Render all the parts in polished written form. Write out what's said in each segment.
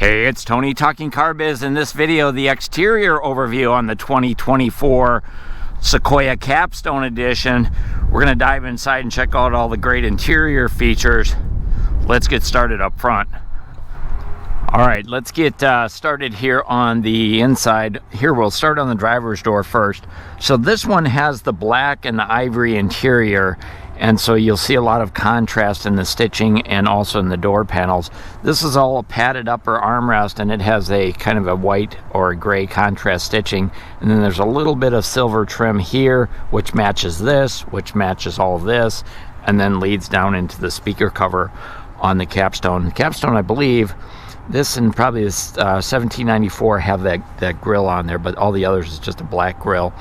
Hey, it's Tony talking CarBiz. In this video, the exterior overview on the 2024 Sequoia Capstone Edition. We're going to dive inside and check out all the great interior features. Let's get started up front. All right, let's get started here on the inside. Here, we'll start on the driver's door first. So this one has the black and the ivory interior, and so you'll see a lot of contrast in the stitching and also in the door panels. This is all a padded upper armrest, and it has a kind of a white or a gray contrast stitching. And then there's a little bit of silver trim here, which matches this, which matches all of this, and then leads down into the speaker cover on the Capstone. The Capstone, I believe, this and probably this 1794 have that grill on there, but all the others is just a black grill.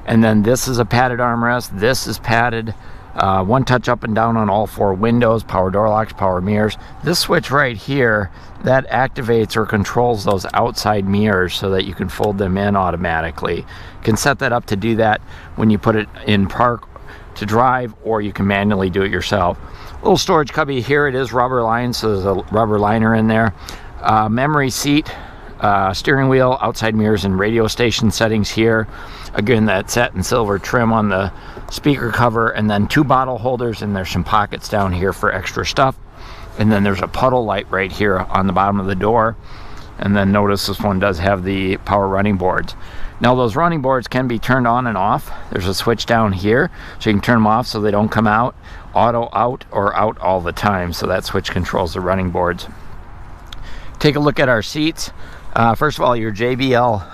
And then this is a padded armrest. This is padded. One touch up and down on all four windows, power door locks, power mirrors. This switch right here, that activates or controls those outside mirrors so that you can fold them in automatically. You can set that up to do that when you put it in park to drive, or you can manually do it yourself. Little storage cubby here. It is rubber lined, so there's a rubber liner in there. Memory seat, steering wheel, outside mirrors, and radio station settings here. Again, that satin silver trim on the speaker cover, and then two bottle holders, and there's some pockets down here for extra stuff. And then there's a puddle light right here on the bottom of the door. And then notice this one does have the power running boards. Now those running boards can be turned on and off. There's a switch down here, so you can turn them off so they don't come out, auto out, or out all the time. So that switch controls the running boards. Take a look at our seats. First of all, your JBL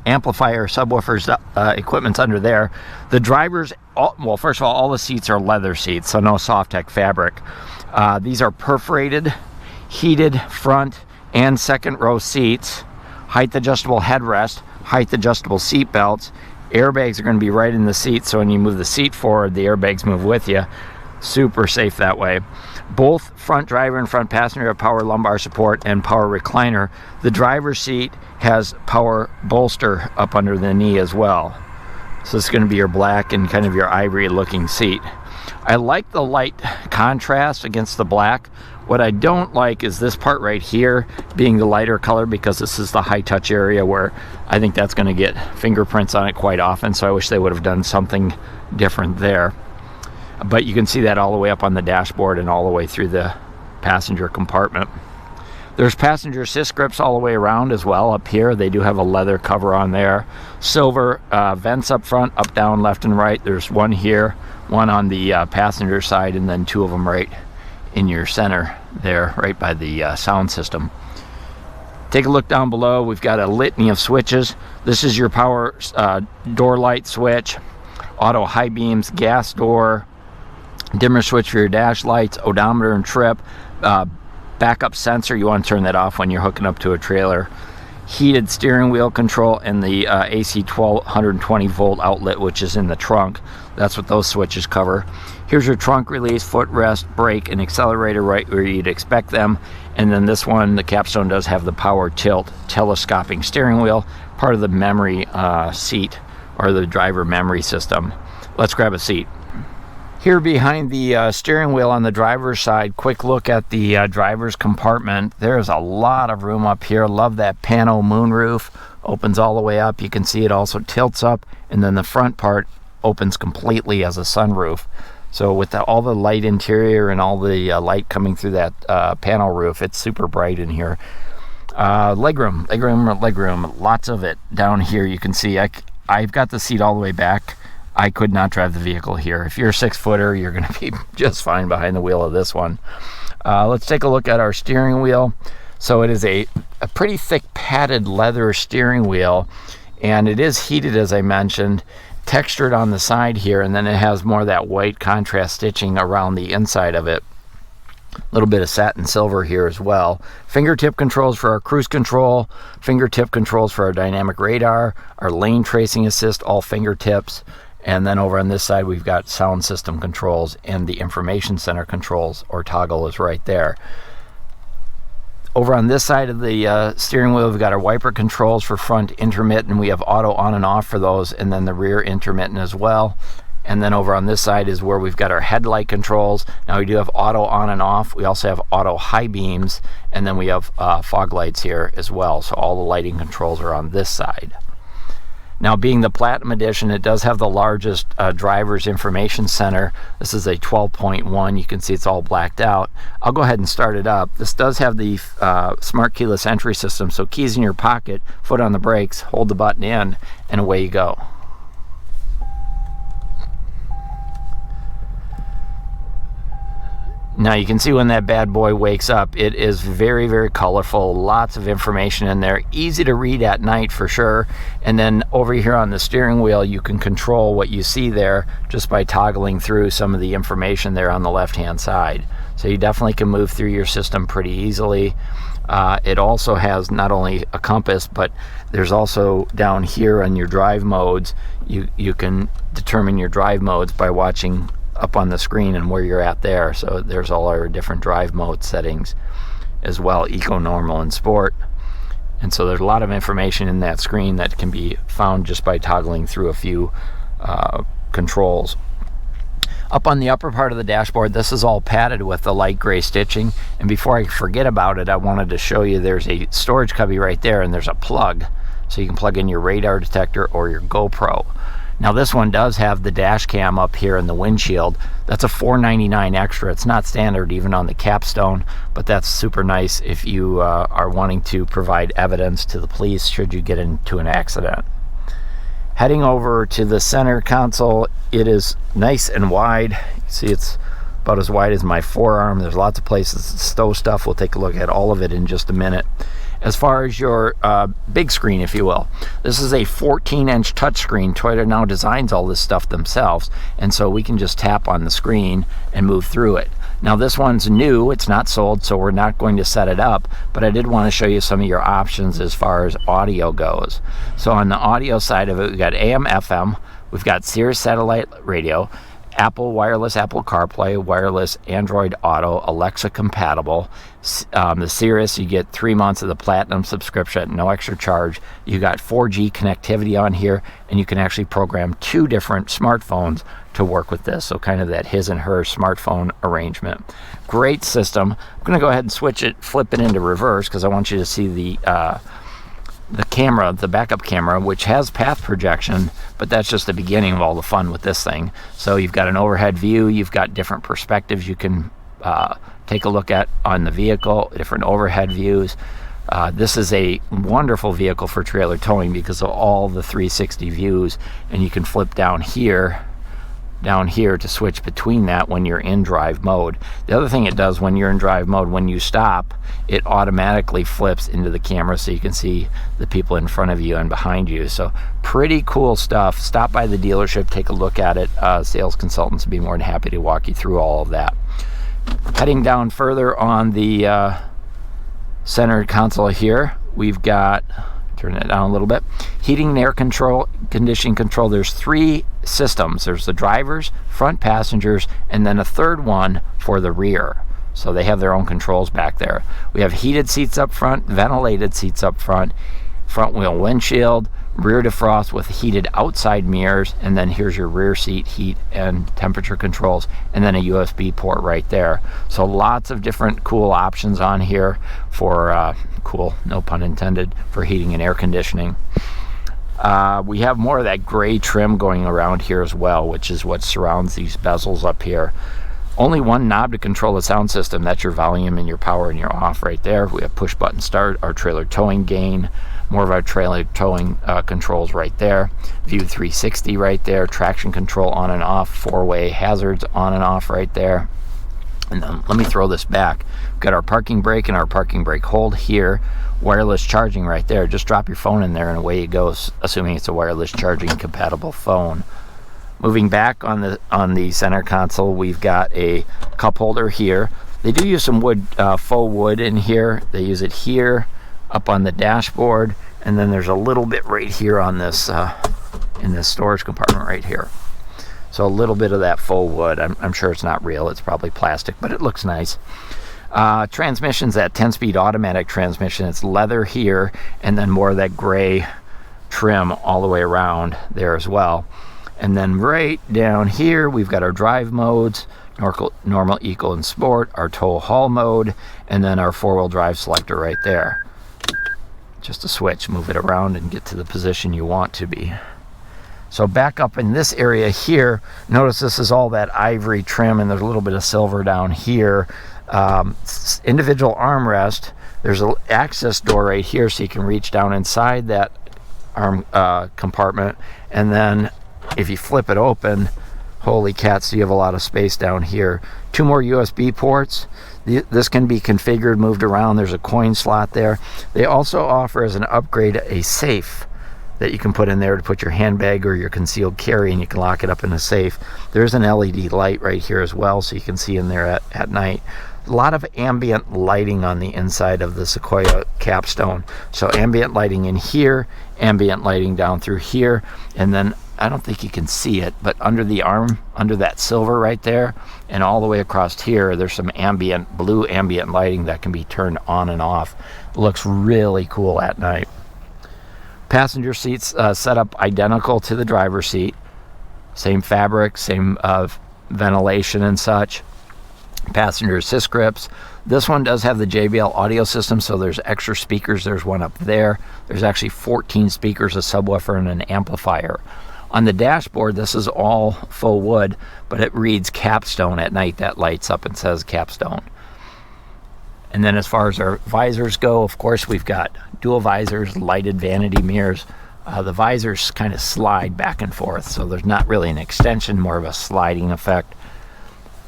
amplifier, subwoofers, equipment's under there. The drivers, well, first of all the seats are leather seats, so no Softec fabric. These are perforated, heated front and second row seats, height adjustable headrest, height adjustable seat belts. Airbags are going to be right in the seat, so when you move the seat forward, the airbags move with you. Super safe that way. Both front driver and front passenger have power lumbar support and power recliner. The driver's seat has power bolster up under the knee as well. So it's going to be your black and kind of your ivory looking seat. I like the light contrast against the black. What I don't like is this part right here being the lighter color, because this is the high touch area where I think that's going to get fingerprints on it quite often. So I wish they would have done something different there. But you can see that all the way up on the dashboard and all the way through the passenger compartment. There's passenger assist grips all the way around as well up here. They do have a leather cover on there. Silver vents up front, up, down, left, and right. There's one here, one on the passenger side, and then two of them right in your center there, right by the sound system. Take a look down below. We've got a litany of switches. This is your power door light switch, auto high beams, gas door, dimmer switch for your dash lights, odometer and trip, backup sensor. You want to turn that off when you're hooking up to a trailer. Heated steering wheel control, and the AC 1220 volt outlet, which is in the trunk. That's what those switches cover. Here's your trunk release, footrest, brake, and accelerator right where you'd expect them. And then this one, the Capstone, does have the power tilt telescoping steering wheel, part of the memory seat, or the driver memory system. Let's grab a seat. Here behind the steering wheel on the driver's side, quick look at the driver's compartment. There's a lot of room up here. Love that pano moonroof. Opens all the way up. You can see it also tilts up, and then the front part opens completely as a sunroof. So with all the light interior and all the light coming through that panel roof, it's super bright in here. Legroom, lots of it down here. You can see I've got the seat all the way back. I could not drive the vehicle here. If you're a 6-footer, you're going to be just fine behind the wheel of this one. Let's take a look at our steering wheel. So it is a pretty thick padded leather steering wheel, and it is heated, as I mentioned, textured on the side here, and then it has more of that white contrast stitching around the inside of it. A little bit of satin silver here as well. Fingertip controls for our cruise control, fingertip controls for our dynamic radar, our lane tracing assist, all fingertips. And then over on this side, we've got sound system controls, and the information center controls, or toggle, is right there. Over on this side of the steering wheel, we've got our wiper controls for front intermittent. We have auto on and off for those, and then the rear intermittent as well. And then over on this side is where we've got our headlight controls. Now we do have auto on and off. We also have auto high beams, and then we have fog lights here as well. So all the lighting controls are on this side. Now, being the Platinum Edition, it does have the largest driver's information center. This is a 12.1. You can see it's all blacked out. I'll go ahead and start it up. This does have the smart keyless entry system, so keys in your pocket, foot on the brakes, hold the button in, and away you go. Now you can see when that bad boy wakes up, it is very, very colorful, lots of information in there, easy to read at night for sure. And then over here on the steering wheel, you can control what you see there just by toggling through some of the information there on the left-hand side. So you definitely can move through your system pretty easily. It also has not only a compass, but there's also down here on your drive modes, you can determine your drive modes by watching up on the screen and where you're at there. So there's all our different drive mode settings as well, eco, normal, and sport. And so there's a lot of information in that screen that can be found just by toggling through a few controls. Up on the upper part of the dashboard, this is all padded with the light gray stitching. And before I forget about it, I wanted to show you there's a storage cubby right there, and there's a plug. So you can plug in your radar detector or your GoPro. Now this one does have the dash cam up here in the windshield. That's a $4.99 extra. It's not standard even on the Capstone, but that's super nice if you are wanting to provide evidence to the police should you get into an accident. Heading over to the center console, it is nice and wide. You see it's about as wide as my forearm. There's lots of places to stow stuff. We'll take a look at all of it in just a minute. As far as your big screen, if you will, this is a 14-inch touchscreen. Toyota now designs all this stuff themselves, and so we can just tap on the screen and move through it. Now this one's new, it's not sold, so we're not going to set it up, but I did want to show you some of your options as far as audio goes. So on the audio side of it, we've got AM, FM, we've got Sirius satellite radio, Apple wireless, Apple CarPlay, wireless Android Auto, Alexa compatible. The Sirius, you get 3 months of the Platinum subscription at no extra charge. You got 4G connectivity on here, and you can actually program 2 different smartphones to work with this. So kind of that his and her smartphone arrangement. Great system. I'm going to go ahead and switch it, flip it into reverse, because I want you to see the camera, the backup camera, which has path projection, but that's just the beginning of all the fun with this thing. So you've got an overhead view, you've got different perspectives you can take a look at on the vehicle, different overhead views. This is a wonderful vehicle for trailer towing because of all the 360 views, and you can flip down here to switch between that when you're in drive mode. The other thing it does when you're in drive mode, when you stop, it automatically flips into the camera so you can see the people in front of you and behind you. So pretty cool stuff. Stop by the dealership, take a look at it. Sales consultants would be more than happy to walk you through all of that. Heading down further on the center console here, we've got, turn it down a little bit, heating and air conditioning control. There's 3 systems. There's the drivers, front passengers, and then a third one for the rear. So they have their own controls back there. We have heated seats up front, ventilated seats up front, front wheel windshield, rear defrost with heated outside mirrors, and then here's your rear seat heat and temperature controls, and then a USB port right there. So lots of different cool options on here for cool, no pun intended, for heating and air conditioning. We have more of that gray trim going around here as well, which is what surrounds these bezels up here. Only one knob to control the sound system. That's your volume and your power and your off right there. We have push button start, our trailer towing gain, more of our trailer towing controls right there. View 360 right there, traction control on and off, 4-way hazards on and off right there. And then let me throw this back. We've got our parking brake and our parking brake hold here. Wireless charging right there. Just drop your phone in there and away it goes, assuming it's a wireless charging compatible phone. Moving back on the center console, we've got a cup holder here. They do use some wood, faux wood in here. They use it here, up on the dashboard, and then there's a little bit right here on this in this storage compartment right here. So a little bit of that faux wood. I'm sure it's not real. It's probably plastic, but it looks nice. Transmission's that 10-speed automatic transmission. It's leather here, and then more of that gray trim all the way around there as well. And then right down here, we've got our drive modes, normal, eco, and sport, our tow haul mode, and then our four-wheel drive selector right there. Just a switch, move it around and get to the position you want to be. So back up in this area here, notice this is all that ivory trim, and there's a little bit of silver down here. Individual armrest. There's an access door right here, so you can reach down inside that arm compartment, and then if you flip it open, holy cats, you have a lot of space down here. 2 more USB ports. This can be configured, moved around. There's a coin slot there. They also offer as an upgrade a safe that you can put in there to put your handbag or your concealed carry, and you can lock it up in a safe. There's an LED light right here as well, so you can see in there at night. A lot of ambient lighting on the inside of the Sequoia Capstone. So ambient lighting in here, ambient lighting down through here, and then I don't think you can see it, but under the arm, under that silver right there, and all the way across here, there's some blue ambient lighting that can be turned on and off. It looks really cool at night. Passenger seats set up identical to the driver's seat. Same fabric, same ventilation and such. Passenger assist grips. This one does have the JBL audio system, so there's extra speakers. There's one up there. There's actually 14 speakers, a subwoofer, and an amplifier. On the dashboard, this is all faux wood, but it reads Capstone at night. That lights up and says Capstone. And then as far as our visors go, of course, we've got dual visors, lighted vanity mirrors. The visors kind of slide back and forth, so there's not really an extension, more of a sliding effect.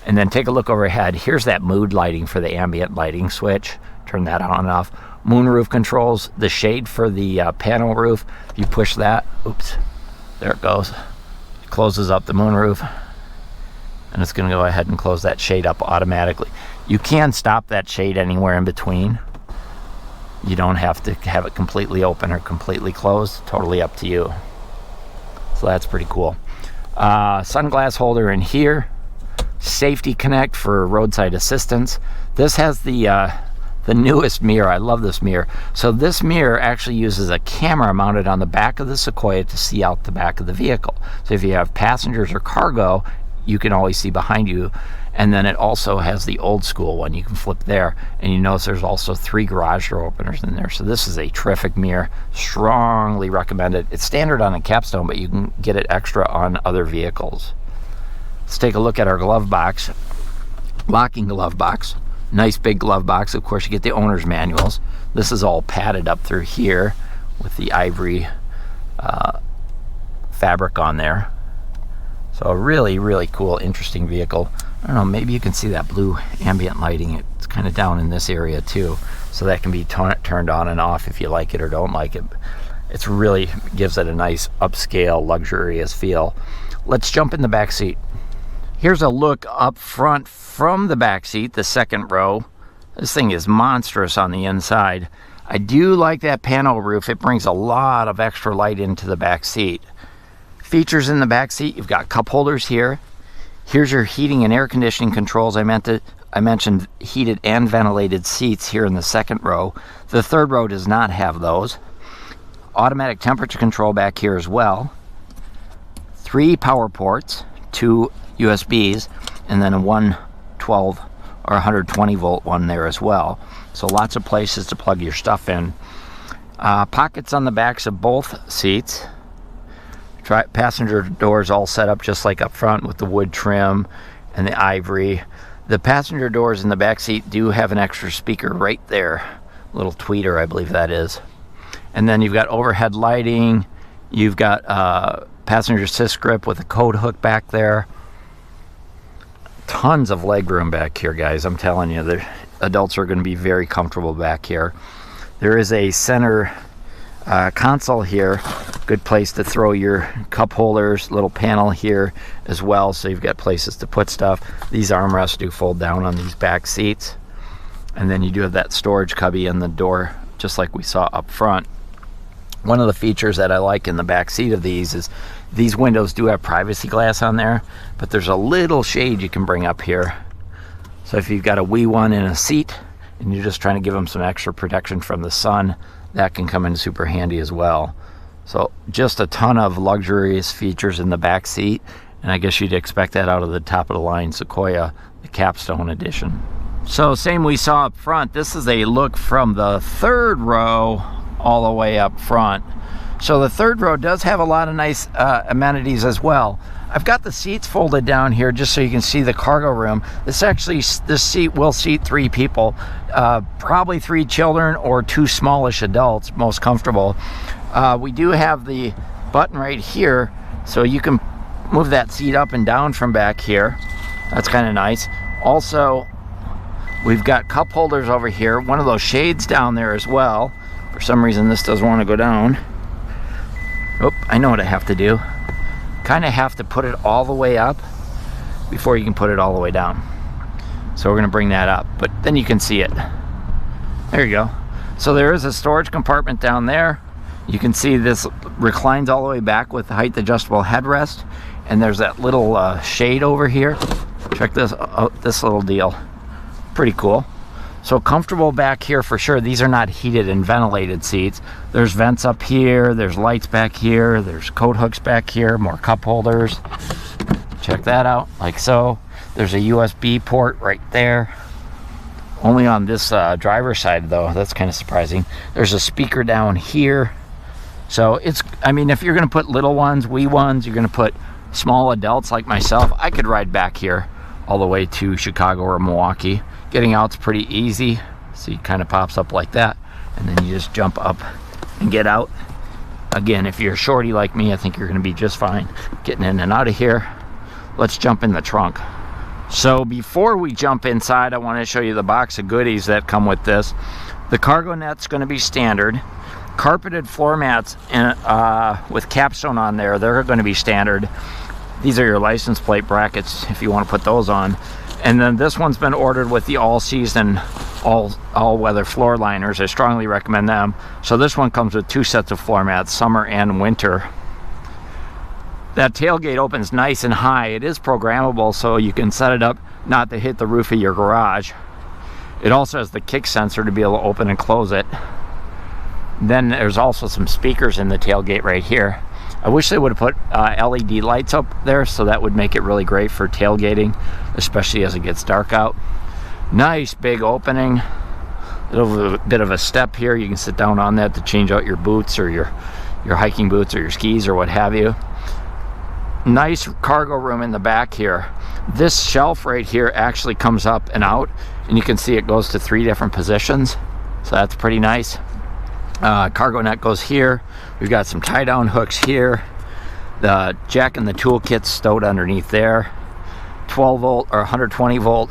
And then take a look overhead. Here's that mood lighting for the ambient lighting switch. Turn that on and off. Moonroof controls, the shade for the panel roof. If you push that, oops, there it goes. It closes up the moonroof. And it's going to go ahead and close that shade up automatically. You can stop that shade anywhere in between. You don't have to have it completely open or completely closed. Totally up to you. So that's pretty cool. Sunglass holder in here. Safety Connect for roadside assistance. This has the newest mirror. I love this mirror. So this mirror actually uses a camera mounted on the back of the Sequoia to see out the back of the vehicle. So if you have passengers or cargo, you can always see behind you. And then it also has the old school one. You can flip there, and you notice there's also 3 garage door openers in there. So this is a terrific mirror. Strongly recommend it. It's standard on a Capstone, but you can get it extra on other vehicles. Let's take a look at our glove box. Locking glove box. Nice big glove box. Of course, you get the owner's manuals. This is all padded up through here with the ivory fabric on there. So a really, really cool, interesting vehicle. I don't know, maybe you can see that blue ambient lighting. It's kind of down in this area too. So that can be turned on and off if you like it or don't like it. It really gives it a nice upscale, luxurious feel. Let's jump in the back seat. Here's a look up front from the back seat, the second row. This thing is monstrous on the inside. I do like that panel roof. It brings a lot of extra light into the back seat. Features in the back seat, you've got cup holders here. Here's your heating and air conditioning controls. I mentioned heated and ventilated seats here in the second row. The third row does not have those. Automatic temperature control back here as well. 3 power ports, 2 USBs, and then a 112 or 120 volt one there as well. So lots of places to plug your stuff in. Pockets on the backs of both seats. Passenger doors all set up just like up front with the wood trim and the ivory. The passenger doors in the back seat do have an extra speaker right there. Little tweeter, I believe that is. And then you've got overhead lighting. You've got passenger assist grip with a coat hook back there. Tons of leg room back here, guys. I'm telling you, the adults are going to be very comfortable back here. There is a center console here. Good place to throw your cup holders. Little panel here as well, so you've got places to put stuff. These armrests do fold down on these back seats. And then you do have that storage cubby in the door, just like we saw up front. One of the features that I like in the back seat of these is these windows do have privacy glass on there, but there's a little shade you can bring up here. So if you've got a wee one in a seat and you're just trying to give them some extra protection from the sun, that can come in super handy as well. So just a ton of luxurious features in the back seat, and I guess you'd expect that out of the top of the line Sequoia, the Capstone edition. So same we saw up front. This is a look from the third row all the way up front. So the third row does have a lot of nice amenities as well. I've got the seats folded down here just so you can see the cargo room. This seat will seat 3 people, probably 3 children or 2 smallish adults, most comfortable. We do have the button right here, so you can move that seat up and down from back here. That's kind of nice. Also, we've got cup holders over here, one of those shades down there as well. For some reason this doesn't want to go down. Oh, I know what I have to do. Kind of have to put it all the way up before you can put it all the way down. So we're going to bring that up, but then you can see it. There you go. So there is a storage compartment down there. You can see this reclines all the way back with the height adjustable headrest, and there's that little shade over here. Check this this little deal. Pretty cool. So comfortable back here for sure. These are not heated and ventilated seats. There's vents up here, there's lights back here, there's coat hooks back here, more cup holders. Check that out, like so. There's a USB port right there. Only on this driver's side though, that's kind of surprising. There's a speaker down here. So it's, I mean, if you're gonna put little ones, wee ones, you're gonna put small adults like myself, I could ride back here all the way to Chicago or Milwaukee. Getting out's pretty easy. Seat kind of pops up like that, and then you just jump up and get out. Again, if you're a shorty like me, I think you're gonna be just fine getting in and out of here. Let's jump in the trunk. So before we jump inside, I want to show you the box of goodies that come with this. The cargo net's gonna be standard. Carpeted floor mats with Capstone on there, they're gonna be standard. These are your license plate brackets if you want to put those on. And then this one's been ordered with the all-season, all-weather floor liners. I strongly recommend them. So this one comes with 2 sets of floor mats, summer and winter. That tailgate opens nice and high. It is programmable, so you can set it up not to hit the roof of your garage. It also has the kick sensor to be able to open and close it. Then there's also some speakers in the tailgate right here. I wish they would have put LED lights up there, so that would make it really great for tailgating, especially as it gets dark out. Nice big opening. A little bit of a step here. You can sit down on that to change out your boots or your hiking boots or your skis or what have you. Nice cargo room in the back here. This shelf right here actually comes up and out, and you can see it goes to 3 different positions, so that's pretty nice. Cargo net goes here. We've got some tie down hooks here. The jack and the toolkit's stowed underneath there. 12 volt or 120 volt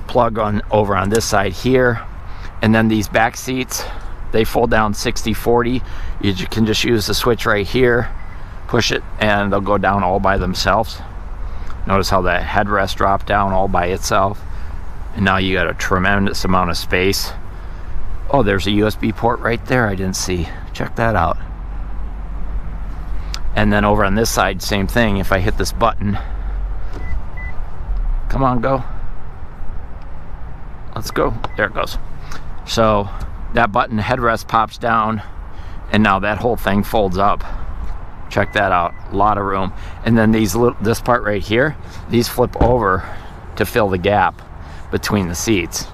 plug over on this side here. And then these back seats, they fold down 60/40. You can just use the switch right here, push it, and they'll go down all by themselves. Notice how that headrest dropped down all by itself. And now you got a tremendous amount of space. Oh, there's a USB port right there I didn't see. Check that out. And then over on this side, same thing. If I hit this button, come on, go. Let's go. There it goes. So that button headrest pops down, and now that whole thing folds up. Check that out. A lot of room. And then this part right here, these flip over to fill the gap between the seats.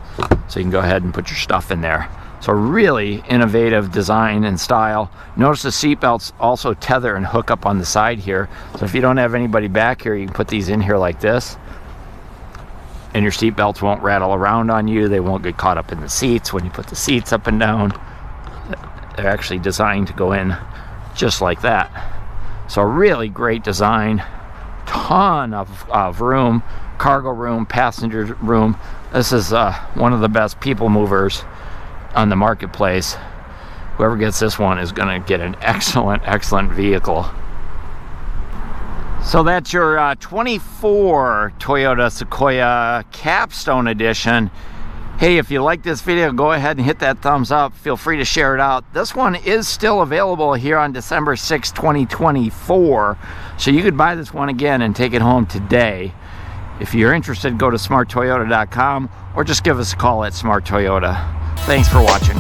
So you can go ahead and put your stuff in there. So really innovative design and style. Notice the seat belts also tether and hook up on the side here. So if you don't have anybody back here, you can put these in here like this, and your seat belts won't rattle around on you. They won't get caught up in the seats when you put the seats up and down. They're actually designed to go in just like that. So really great design. Ton of room, cargo room, passenger room. This is one of the best people movers on the marketplace. Whoever gets this one is going to get an excellent vehicle. So that's your 24 Toyota Sequoia Capstone Edition. Hey, if you like this video, go ahead and hit that thumbs up. Feel free to share it out. This one is still available here on December 6, 2024. So you could buy this one again and take it home today. If you're interested, go to smarttoyota.com or just give us a call at Smart Toyota. Thanks for watching.